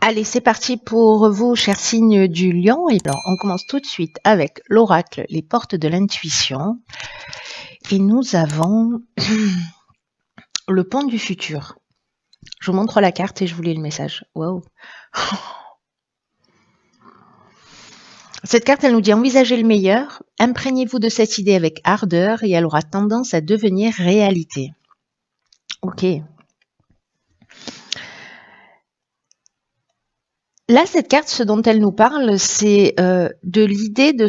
Allez, c'est parti pour vous, chers signes du lion. Et bien, on commence tout de suite avec l'oracle, les portes de l'intuition. Et nous avons le pont du futur. Je vous montre la carte et je vous lis le message. Wow. Cette carte, elle nous dit envisagez le meilleur, imprégnez-vous de cette idée avec ardeur et elle aura tendance à devenir réalité. Ok. Là, cette carte, ce dont elle nous parle, c'est de l'idée de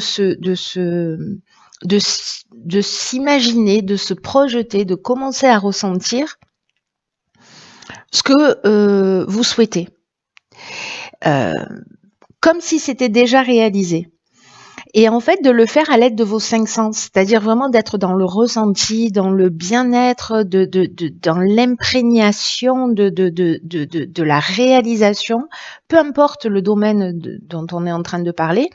s'imaginer, de se projeter, de commencer à ressentir ce que vous souhaitez, comme si c'était déjà réalisé. Et en fait, de le faire à l'aide de vos 5 sens, c'est-à-dire vraiment d'être dans le ressenti, dans le bien-être, dans l'imprégnation de la réalisation, peu importe le domaine dont on est en train de parler,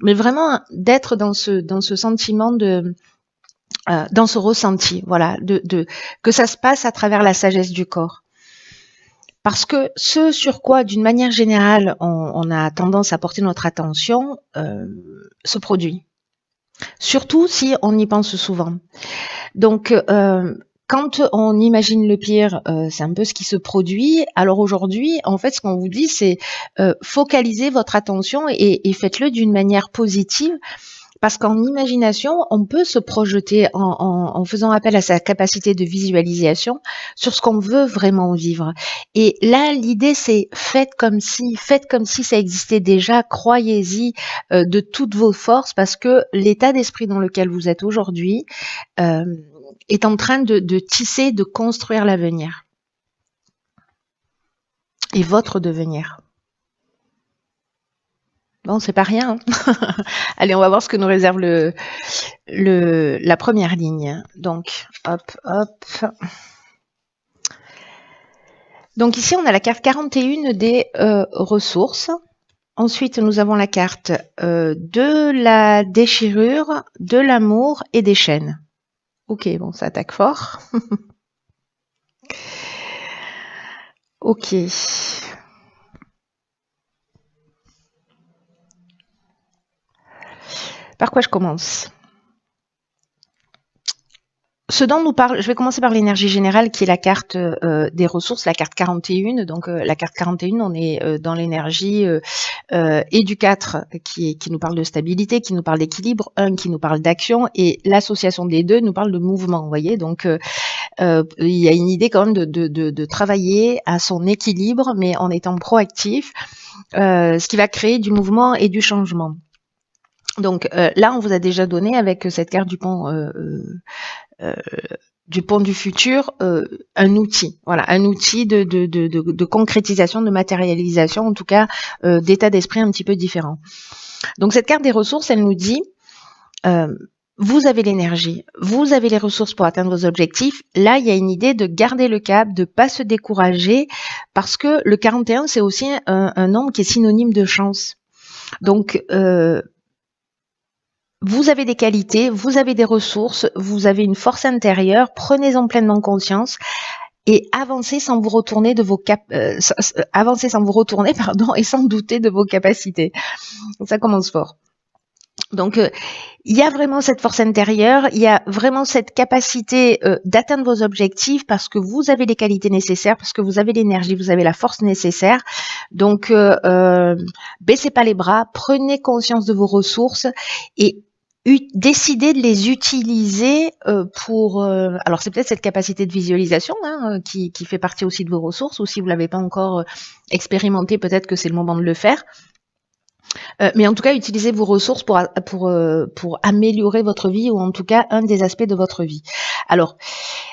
mais vraiment d'être dans ce sentiment dans ce ressenti, voilà, que ça se passe à travers la sagesse du corps. Parce que ce sur quoi, d'une manière générale, on a tendance à porter notre attention, se produit. Surtout si on y pense souvent. Donc, quand on imagine le pire, c'est un peu ce qui se produit. Alors aujourd'hui, en fait, ce qu'on vous dit, c'est focalisez votre attention et faites-le d'une manière positive. Parce qu'en imagination, on peut se projeter en faisant appel à sa capacité de visualisation sur ce qu'on veut vraiment vivre. Et là, l'idée, c'est faites comme si ça existait déjà, croyez-y de toutes vos forces, parce que l'état d'esprit dans lequel vous êtes aujourd'hui est en train de tisser, de construire l'avenir. Et votre devenir. Bon, c'est pas rien. Allez, on va voir ce que nous réserve la première ligne. Donc, hop. Donc ici, on a la carte 41 des ressources. Ensuite, nous avons la carte de la déchirure, de l'amour et des chaînes. Ok, bon, ça attaque fort. Ok. Par quoi je commence ? Ce dont nous parle, je vais commencer par l'énergie générale qui est la carte des ressources, la carte 41. Donc la carte 41, on est dans l'énergie et du 4 qui nous parle de stabilité, qui nous parle d'équilibre, 1 qui nous parle d'action et l'association des deux nous parle de mouvement, vous voyez. Donc il y a une idée quand même de travailler à son équilibre mais en étant proactif, ce qui va créer du mouvement et du changement. Donc là, on vous a déjà donné avec cette carte du pont du futur un outil, voilà, un outil de concrétisation, de matérialisation, en tout cas d'état d'esprit un petit peu différent. Donc cette carte des ressources, elle nous dit vous avez l'énergie, vous avez les ressources pour atteindre vos objectifs. Là, il y a une idée de garder le cap, de pas se décourager, parce que le 41, c'est aussi un nombre qui est synonyme de chance. Donc vous avez des qualités, vous avez des ressources, vous avez une force intérieure, prenez-en pleinement conscience et avancez sans vous retourner et sans douter de vos capacités. Donc, ça commence fort. Donc il y a vraiment cette force intérieure, il y a vraiment cette capacité d'atteindre vos objectifs parce que vous avez les qualités nécessaires, parce que vous avez l'énergie, vous avez la force nécessaire. Donc baissez pas les bras, prenez conscience de vos ressources et décider de les utiliser pour... alors c'est peut-être cette capacité de visualisation qui fait partie aussi de vos ressources, ou si vous ne l'avez pas encore expérimenté, peut-être que c'est le moment de le faire. Mais en tout cas, utilisez vos ressources pour améliorer votre vie, ou en tout cas un des aspects de votre vie. Alors,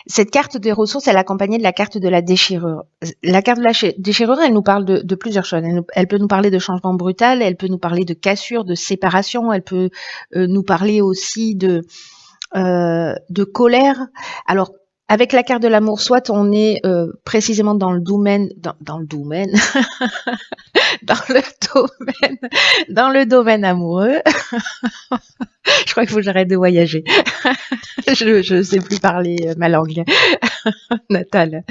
cette carte des ressources, elle est accompagnée de la carte de la déchirure. La carte de la déchirure, elle nous parle de plusieurs choses. Elle peut nous parler de changement brutal, elle peut nous parler de cassure, de séparation, elle peut nous parler aussi de colère. Alors, avec la carte de l'amour, soit on est précisément dans le domaine dans le domaine amoureux. Je crois qu'il faut que j'arrête de voyager. Je sais plus parler ma langue natale.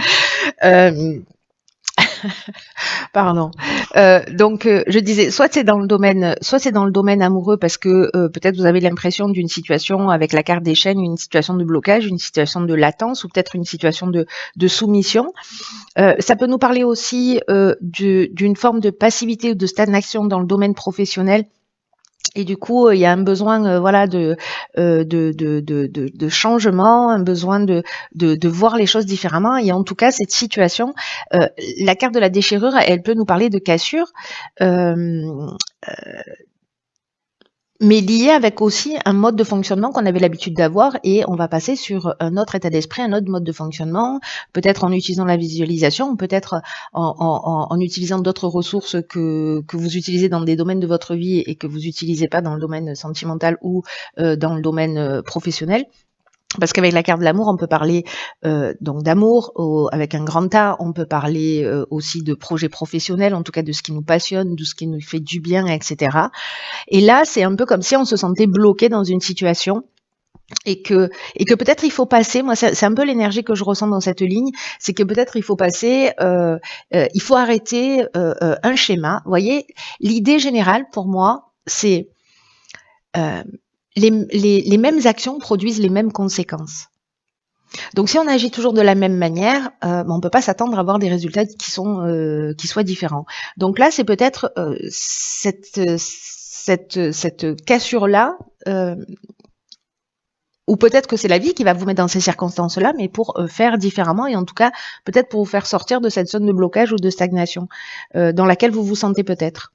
Pardon. Donc, je disais, soit c'est dans le domaine amoureux parce que peut-être vous avez l'impression d'une situation avec la carte des chaînes, une situation de blocage, une situation de latence ou peut-être une situation de soumission. Ça peut nous parler aussi d'une forme de passivité ou de stagnation dans le domaine professionnel. Et du coup, il y a un besoin, voilà, de changement, un besoin de voir les choses différemment. Et en tout cas, cette situation, la carte de la déchirure, elle peut nous parler de cassure. Euh, mais lié avec aussi un mode de fonctionnement qu'on avait l'habitude d'avoir et on va passer sur un autre état d'esprit, un autre mode de fonctionnement, peut-être en utilisant la visualisation, peut-être en utilisant d'autres ressources que vous utilisez dans des domaines de votre vie et que vous n'utilisez pas dans le domaine sentimental ou dans le domaine professionnel. Parce qu'avec la carte de l'amour, on peut parler donc d'amour avec un grand A, on peut parler aussi de projets professionnels, en tout cas de ce qui nous passionne, de ce qui nous fait du bien, etc. Et là, c'est un peu comme si on se sentait bloqué dans une situation et que peut-être il faut passer. Moi, c'est un peu l'énergie que je ressens dans cette ligne, c'est que peut-être il faut passer, il faut arrêter un schéma. Vous voyez, l'idée générale pour moi, c'est les mêmes actions produisent les mêmes conséquences. Donc, si on agit toujours de la même manière, on ne peut pas s'attendre à avoir des résultats qui soient différents. Donc là, c'est peut-être cette cassure-là, ou peut-être que c'est la vie qui va vous mettre dans ces circonstances-là, mais pour faire différemment et en tout cas, peut-être pour vous faire sortir de cette zone de blocage ou de stagnation dans laquelle vous vous sentez peut-être.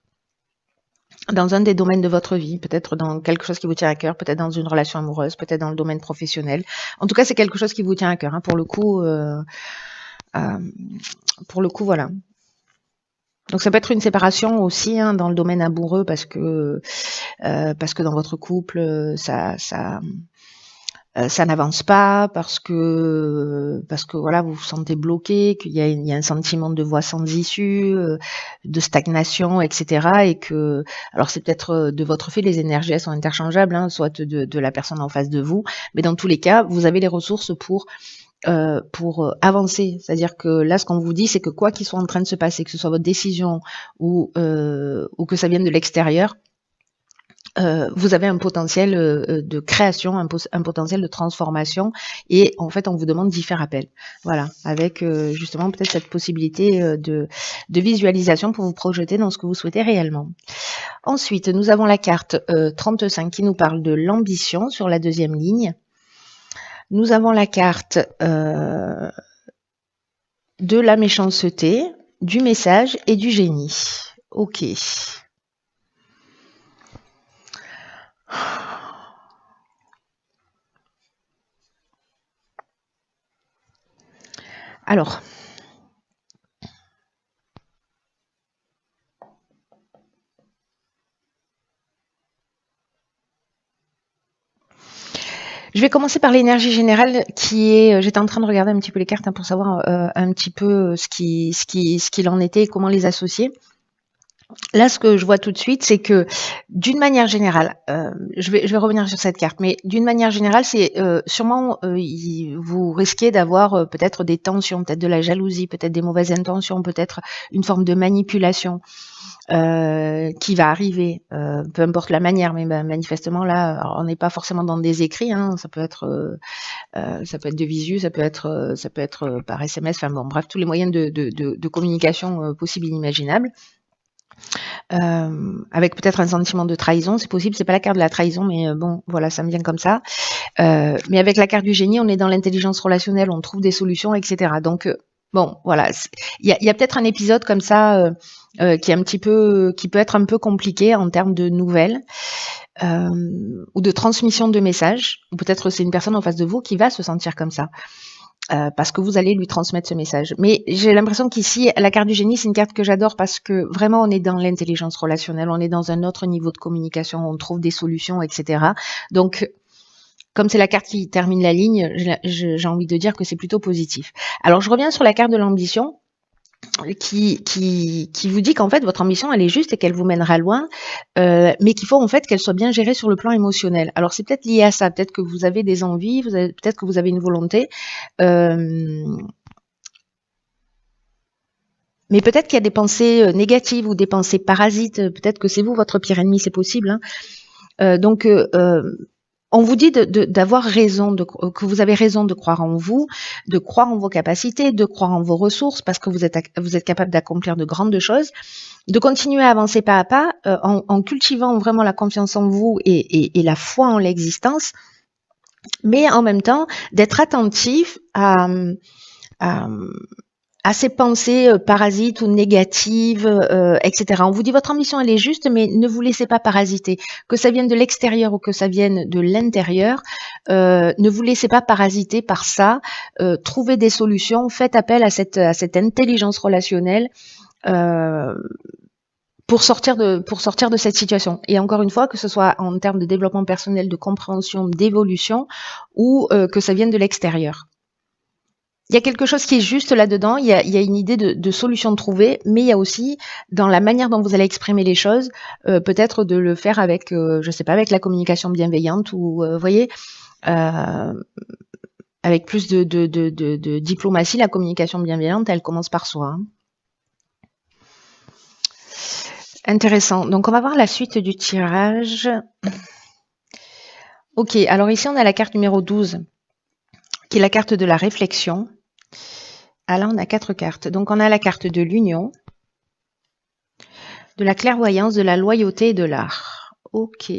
Dans un des domaines de votre vie, peut-être dans quelque chose qui vous tient à cœur, peut-être dans une relation amoureuse, peut-être dans le domaine professionnel. En tout cas, c'est quelque chose qui vous tient à cœur. Hein. Pour le coup, voilà. Donc ça peut être une séparation aussi hein, dans le domaine amoureux parce que dans votre couple, ça n'avance pas parce que voilà vous vous sentez bloqué, qu'il y a un sentiment de voie sans issue, de stagnation, etc. Et que alors c'est peut-être de votre fait, les énergies elles sont interchangeables, hein, soit de la personne en face de vous, mais dans tous les cas vous avez les ressources pour avancer. C'est-à-dire que là, ce qu'on vous dit, c'est que quoi qu'il soit en train de se passer, que ce soit votre décision ou que ça vienne de l'extérieur, vous avez un potentiel de création, un potentiel de transformation et en fait on vous demande d'y faire appel. Voilà, avec justement peut-être cette possibilité de visualisation pour vous projeter dans ce que vous souhaitez réellement. Ensuite, nous avons la carte 35 qui nous parle de l'ambition sur la deuxième ligne. Nous avons la carte de la méchanceté, du message et du génie. Ok. Alors, je vais commencer par l'énergie générale qui est. J'étais en train de regarder un petit peu les cartes hein, pour savoir un petit peu ce qu'il en était et comment les associer. Là, ce que je vois tout de suite, c'est que d'une manière générale, je vais revenir sur cette carte, mais d'une manière générale, c'est sûrement vous risquez d'avoir peut-être des tensions, peut-être de la jalousie, peut-être des mauvaises intentions, peut-être une forme de manipulation. Qui va arriver, peu importe la manière, mais manifestement là, on n'est pas forcément dans des écrits, hein, ça peut être de visu, ça peut être par SMS, enfin bon, bref, tous les moyens de communication possibles et inimaginables. Avec peut-être un sentiment de trahison, c'est possible, c'est pas la carte de la trahison, mais bon, voilà, ça me vient comme ça. Mais avec la carte du génie, on est dans l'intelligence relationnelle, on trouve des solutions, etc. Donc bon, voilà, il y a peut-être un épisode comme ça qui peut être un peu compliqué en termes de nouvelles ou de transmission de messages. Ou peut-être c'est une personne en face de vous qui va se sentir comme ça. Parce que vous allez lui transmettre ce message. Mais j'ai l'impression qu'ici, la carte du génie, c'est une carte que j'adore parce que vraiment, on est dans l'intelligence relationnelle, on est dans un autre niveau de communication, on trouve des solutions, etc. Donc, comme c'est la carte qui termine la ligne, j'ai envie de dire que c'est plutôt positif. Alors, je reviens sur la carte de l'ambition. Qui vous dit qu'en fait votre ambition elle est juste et qu'elle vous mènera loin, mais qu'il faut en fait qu'elle soit bien gérée sur le plan émotionnel. Alors c'est peut-être lié à ça, peut-être que vous avez des envies, peut-être que vous avez une volonté, Mais peut-être qu'il y a des pensées négatives ou des pensées parasites. Peut-être que c'est vous, votre pire ennemi, c'est possible. Hein. Donc, on vous dit d'avoir raison, que vous avez raison de croire en vous, de croire en vos capacités, de croire en vos ressources, parce que vous êtes capable d'accomplir de grandes choses, de continuer à avancer pas à pas, en cultivant vraiment la confiance en vous et la foi en l'existence, mais en même temps d'être attentif à ces pensées parasites ou négatives, etc. On vous dit votre ambition elle est juste, mais ne vous laissez pas parasiter. Que ça vienne de l'extérieur ou que ça vienne de l'intérieur, ne vous laissez pas parasiter par ça. Trouvez des solutions, faites appel à cette intelligence relationnelle pour sortir de cette situation. Et encore une fois, que ce soit en termes de développement personnel, de compréhension, d'évolution, ou que ça vienne de l'extérieur. Il y a quelque chose qui est juste là-dedans, il y a une idée de solution de trouver, mais il y a aussi, dans la manière dont vous allez exprimer les choses, peut-être de le faire avec, je sais pas, avec la communication bienveillante, ou, voyez, avec plus de diplomatie, la communication bienveillante, elle commence par soi. Hein. Intéressant. Donc, on va voir la suite du tirage. Ok, alors ici, on a la carte numéro 12, qui est la carte de la réflexion. Ah là, on a 4 cartes. Donc, on a la carte de l'union, de la clairvoyance, de la loyauté et de l'art. Ok.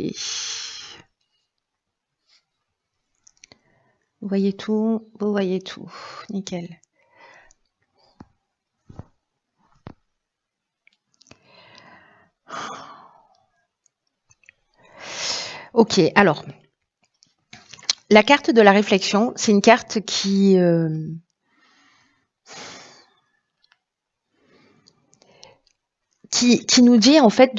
Vous voyez tout, vous voyez tout. Nickel. Ok, alors, la carte de la réflexion, c'est une carte qui nous dit en fait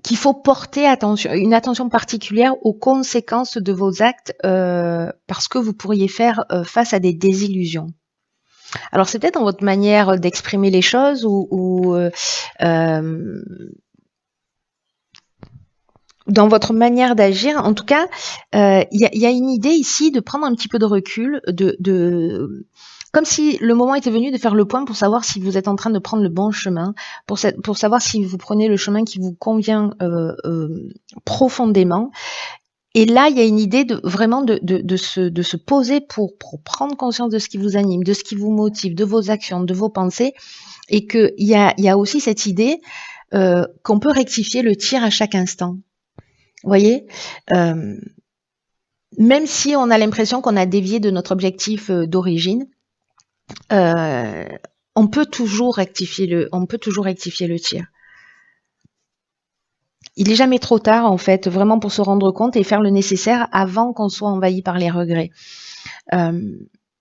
qu'il faut porter une attention particulière aux conséquences de vos actes parce que vous pourriez faire face à des désillusions. Alors c'est peut-être dans votre manière d'exprimer les choses ou dans votre manière d'agir. En tout cas, il y a une idée ici de prendre un petit peu de recul, comme si le moment était venu de faire le point pour savoir si vous êtes en train de prendre le bon chemin, pour savoir si vous prenez le chemin qui vous convient profondément. Et là, il y a une idée de vraiment de se poser pour prendre conscience de ce qui vous anime, de ce qui vous motive, de vos actions, de vos pensées, et qu'il y a aussi cette idée qu'on peut rectifier le tir à chaque instant. Vous voyez, même si on a l'impression qu'on a dévié de notre objectif d'origine, on peut toujours rectifier le tir. Il n'est jamais trop tard, en fait, vraiment pour se rendre compte et faire le nécessaire avant qu'on soit envahi par les regrets.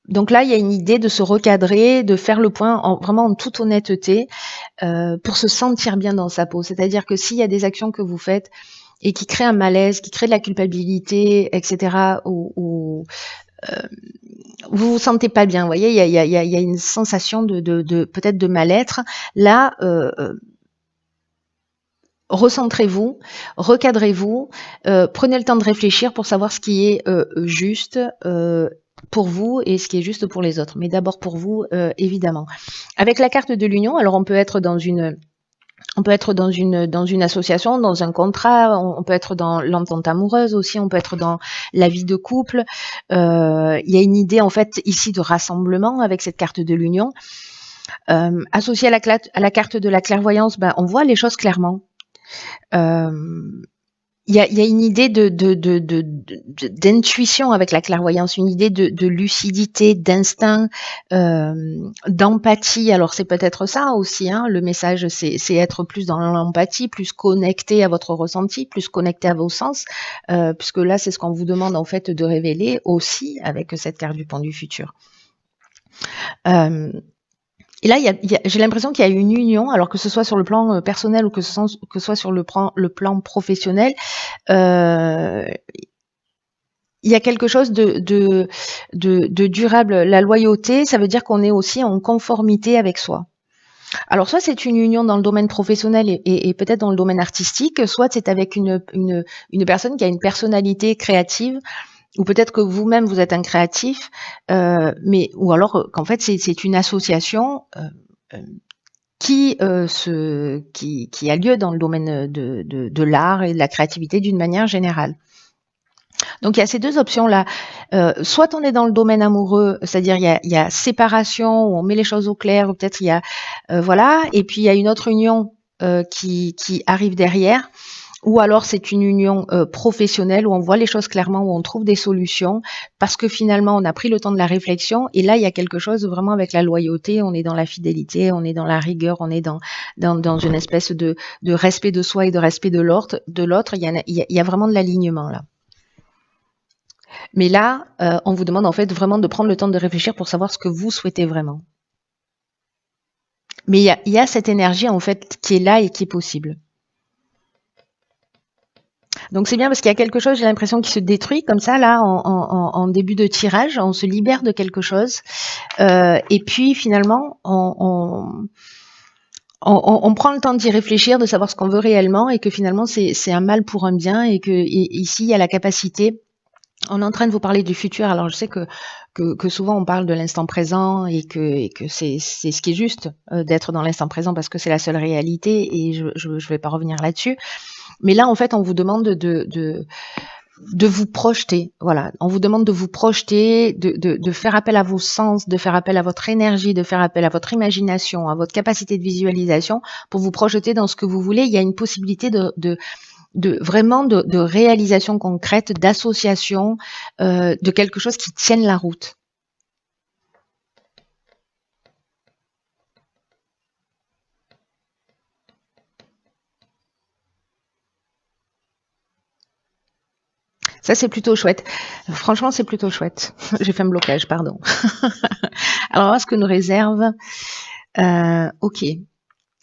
Donc là, il y a une idée de se recadrer, de faire le point vraiment en toute honnêteté pour se sentir bien dans sa peau. C'est-à-dire que s'il y a des actions que vous faites et qui créent un malaise, qui créent de la culpabilité, etc., ou vous vous sentez pas bien, vous voyez, il y a une sensation de peut-être de mal-être. Là, recentrez-vous, recadrez-vous, prenez le temps de réfléchir pour savoir ce qui est juste pour vous et ce qui est juste pour les autres. Mais d'abord pour vous, évidemment. Avec la carte de l'union, alors on peut être dans une association, dans un contrat, on peut être dans l'entente amoureuse aussi, on peut être dans la vie de couple. Il y a une idée en fait ici de rassemblement avec cette carte de l'union. Associée à la carte de la clairvoyance, on voit les choses clairement. Il y a une idée d'intuition avec la clairvoyance, une idée de lucidité, d'instinct, d'empathie. Alors c'est peut-être ça aussi, hein, le message, c'est être plus dans l'empathie, plus connecté à votre ressenti, plus connecté à vos sens, puisque là c'est ce qu'on vous demande en fait de révéler aussi avec cette carte du pont du futur. Et là, j'ai l'impression qu'il y a une union, alors que ce soit sur le plan personnel ou que ce soit sur le plan professionnel, il y a quelque chose de durable. La loyauté, ça veut dire qu'on est aussi en conformité avec soi. Alors, soit c'est une union dans le domaine professionnel et peut-être dans le domaine artistique, soit c'est avec une personne qui a une personnalité créative ou peut-être que vous-même vous êtes un créatif, mais ou alors qu'en fait c'est une association qui a lieu dans le domaine de l'art et de la créativité d'une manière générale. Donc il y a ces deux options-là. Soit on est dans le domaine amoureux, c'est-à-dire il y a séparation, où on met les choses au clair, ou peut-être il y a voilà, et puis il y a une autre union qui arrive derrière. Ou alors c'est une union professionnelle où on voit les choses clairement, où on trouve des solutions, parce que finalement on a pris le temps de la réflexion. Et là il y a quelque chose vraiment avec la loyauté, on est dans la fidélité, on est dans la rigueur, on est dans une espèce de respect de soi et de respect de l'autre. Il y a vraiment de l'alignement là. Mais là, on vous demande en fait vraiment de prendre le temps de réfléchir pour savoir ce que vous souhaitez vraiment. Mais il y a cette énergie en fait qui est là et qui est possible. Donc c'est bien parce qu'il y a quelque chose, j'ai l'impression, qui se détruit comme ça là en début de tirage, on se libère de quelque chose et puis finalement on prend le temps d'y réfléchir, de savoir ce qu'on veut réellement et que finalement c'est un mal pour un bien et que ici il y a la capacité. On est en train de vous parler du futur. Alors je sais que souvent on parle de l'instant présent et que c'est ce qui est juste d'être dans l'instant présent parce que c'est la seule réalité et je vais pas revenir là-dessus. Mais là en fait on vous demande de vous projeter. Voilà, on vous demande de vous projeter, de faire appel à vos sens, de faire appel à votre énergie, de faire appel à votre imagination, à votre capacité de visualisation pour vous projeter dans ce que vous voulez. Il y a une possibilité vraiment de réalisation concrète, d'association, de quelque chose qui tienne la route. Ça, c'est plutôt chouette. Franchement, c'est plutôt chouette. J'ai fait un blocage, pardon. Alors, voilà ce que nous réserve. Ok.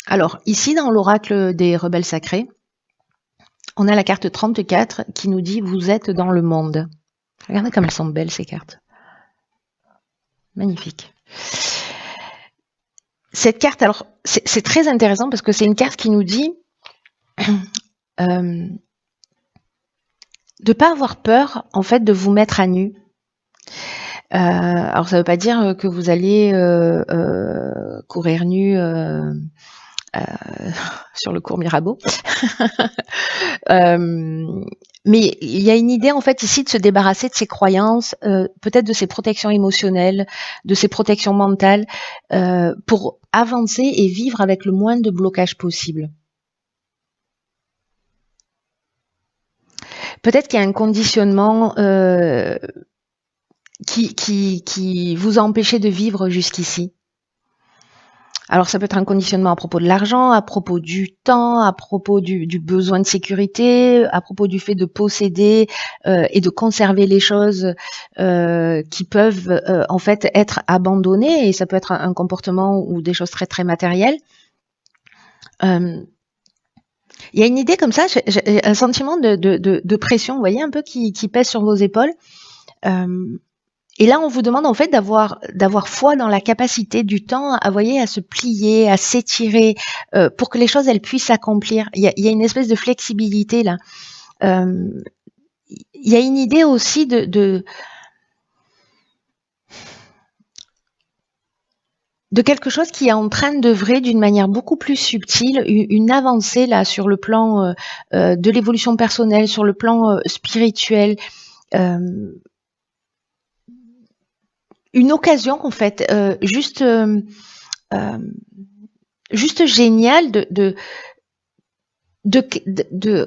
Alors, ici, dans l'oracle des rebelles sacrés, on a la carte 34 qui nous dit « Vous êtes dans le monde ». Regardez comme elles sont belles, ces cartes. Magnifique. Cette carte, alors, c'est très intéressant parce que c'est une carte qui nous dit de pas avoir peur, en fait, de vous mettre à nu. Alors, ça ne veut pas dire que vous allez courir nu sur le cours Mirabeau. Mais il y a une idée en fait ici de se débarrasser de ses croyances, peut-être de ses protections émotionnelles, de ses protections mentales, pour avancer et vivre avec le moins de blocage possible. Peut-être qu'il y a un conditionnement qui vous a empêché de vivre jusqu'ici. Alors ça peut être un conditionnement à propos de l'argent, à propos du temps, à propos du besoin de sécurité, à propos du fait de posséder et de conserver les choses qui peuvent en fait être abandonnées, et ça peut être un comportement ou des choses très très matérielles. Il y a une idée comme ça, j'ai un sentiment de pression, vous voyez, un peu qui pèse sur vos épaules. Et là, on vous demande en fait d'avoir foi dans la capacité du temps, à se plier, à s'étirer, pour que les choses elles puissent s'accomplir. Il y a une espèce de flexibilité là. Il y a une idée aussi de quelque chose qui est en train d'œuvrer d'une manière beaucoup plus subtile, une avancée là sur le plan de l'évolution personnelle, sur le plan spirituel. Une occasion en fait juste géniale de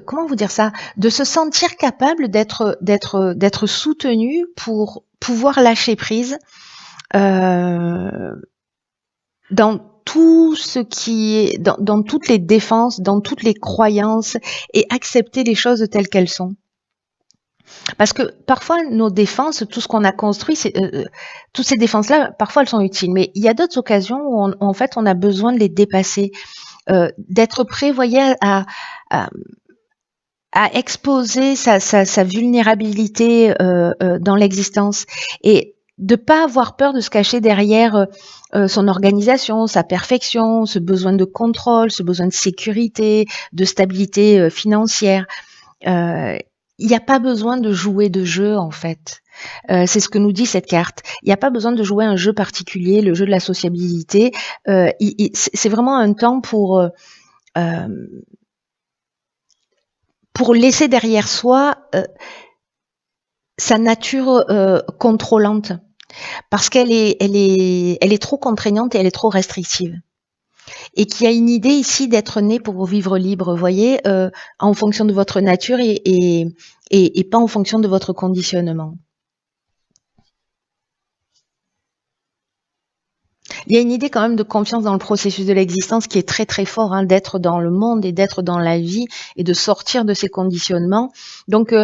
comment vous dire ça, de se sentir capable d'être soutenu pour pouvoir lâcher prise dans tout ce qui est dans toutes les défenses, dans toutes les croyances, et accepter les choses telles qu'elles sont. Parce que parfois, nos défenses, tout ce qu'on a construit, toutes ces défenses-là, parfois elles sont utiles. Mais il y a d'autres occasions où en fait, on a besoin de les dépasser, d'être prêt, voyez, à exposer sa vulnérabilité dans l'existence, et de pas avoir peur de se cacher derrière son organisation, sa perfection, ce besoin de contrôle, ce besoin de sécurité, de stabilité financière. il n'y a pas besoin de jouer de jeu, en fait. C'est ce que nous dit cette carte. Il n'y a pas besoin de jouer un jeu particulier, le jeu de la sociabilité. C'est vraiment un temps pour laisser derrière soi sa nature contrôlante, parce qu'elle est trop contraignante et elle est trop restrictive. Et qu'il y a une idée ici d'être né pour vivre libre, vous voyez, en fonction de votre nature et pas en fonction de votre conditionnement. Il y a une idée quand même de confiance dans le processus de l'existence qui est très très fort, hein, d'être dans le monde et d'être dans la vie et de sortir de ces conditionnements. Donc,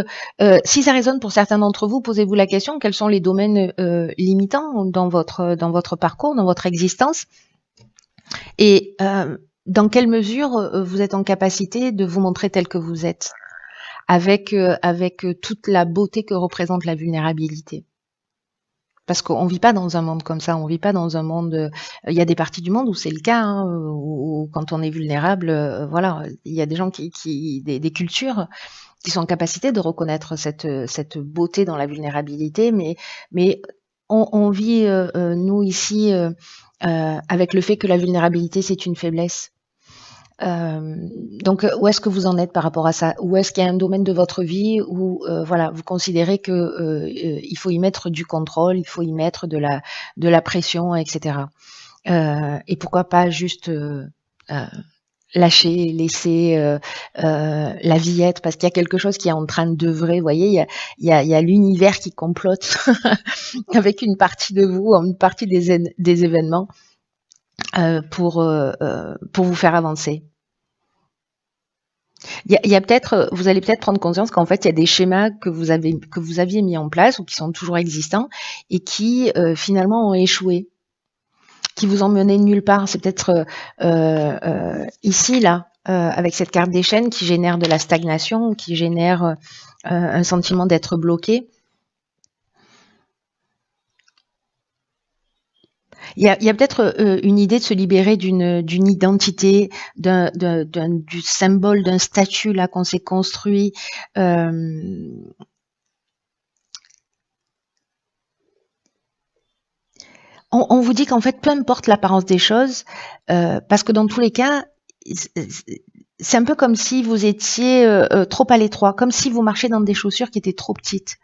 si ça résonne pour certains d'entre vous, posez-vous la question, quels sont les domaines limitants dans votre parcours, dans votre existence, et dans quelle mesure vous êtes en capacité de vous montrer tel que vous êtes, avec toute la beauté que représente la vulnérabilité. Parce qu'on vit pas dans un monde comme ça, on vit pas dans un monde. Il y a des parties du monde où c'est le cas, hein, où quand on est vulnérable, voilà, il y a des gens des cultures qui sont en capacité de reconnaître cette beauté dans la vulnérabilité, mais on vit nous ici avec le fait que la vulnérabilité c'est une faiblesse. Donc, où est-ce que vous en êtes par rapport à ça? Ou est-ce qu'il y a un domaine de votre vie où, voilà, vous considérez que il faut y mettre du contrôle, il faut y mettre de la pression, etc. Et pourquoi pas juste lâcher, laisser la vie être, parce qu'il y a quelque chose qui est en train d'œuvrer. Vous voyez, il y a l'univers qui complote avec une partie de vous, une partie des événements pour vous faire avancer. Il y a peut-être, vous allez peut-être prendre conscience qu'en fait, il y a des schémas que vous aviez mis en place ou qui sont toujours existants et qui finalement ont échoué, qui vous ont mené nulle part. C'est peut-être ici, là, avec cette carte des chaînes qui génère de la stagnation, qui génère un sentiment d'être bloqué. Il y a peut-être une idée de se libérer d'une identité, du symbole, d'un statut là qu'on s'est construit. On vous dit qu'en fait, peu importe l'apparence des choses, parce que dans tous les cas, c'est un peu comme si vous étiez trop à l'étroit, comme si vous marchiez dans des chaussures qui étaient trop petites.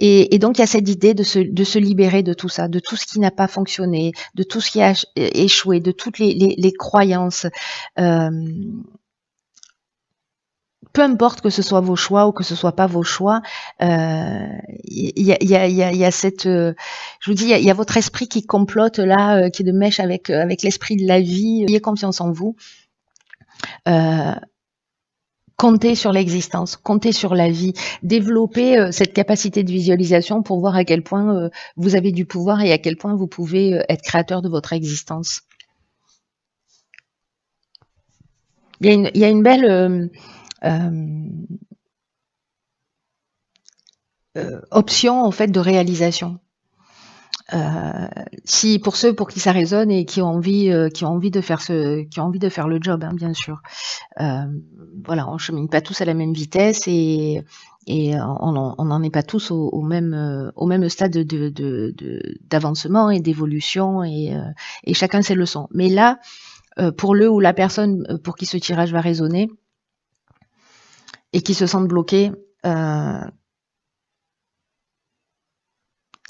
Et donc, il y a cette idée de se libérer de tout ça, de tout ce qui n'a pas fonctionné, de tout ce qui a échoué, de toutes les croyances. Peu importe que ce soit vos choix ou que ce soit pas vos choix, il y a cette, je vous dis, il y a votre esprit qui complote là, qui est de mèche avec l'esprit de la vie. Ayez confiance en vous. Comptez sur l'existence, comptez sur la vie, développez cette capacité de visualisation pour voir à quel point vous avez du pouvoir et à quel point vous pouvez être créateur de votre existence. Il y a une belle option en fait de réalisation. Si pour ceux pour qui ça résonne et qui ont envie de faire le job, hein, bien sûr. Voilà, on chemine pas tous à la même vitesse et on n'en est pas tous au même stade d'avancement et d'évolution et chacun ses leçons. Mais là, pour le ou la personne pour qui ce tirage va résonner et qui se sentent bloqués,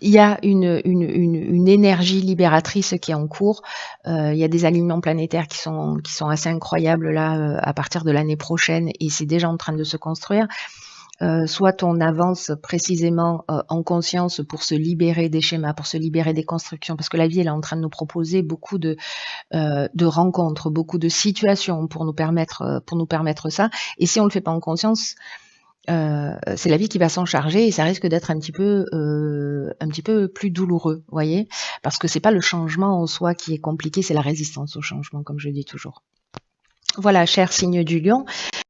il y a une énergie libératrice qui est en cours. Il y a des alignements planétaires qui sont assez incroyables là à partir de l'année prochaine et c'est déjà en train de se construire. Soit on avance précisément en conscience pour se libérer des schémas, pour se libérer des constructions, parce que la vie elle est en train de nous proposer beaucoup de rencontres, beaucoup de situations pour nous permettre ça. Et si on le fait pas en conscience, c'est la vie qui va s'en charger et ça risque d'être un petit peu plus douloureux, voyez, parce que c'est pas le changement en soi qui est compliqué, c'est la résistance au changement, comme je dis toujours. Voilà, cher signe du lion.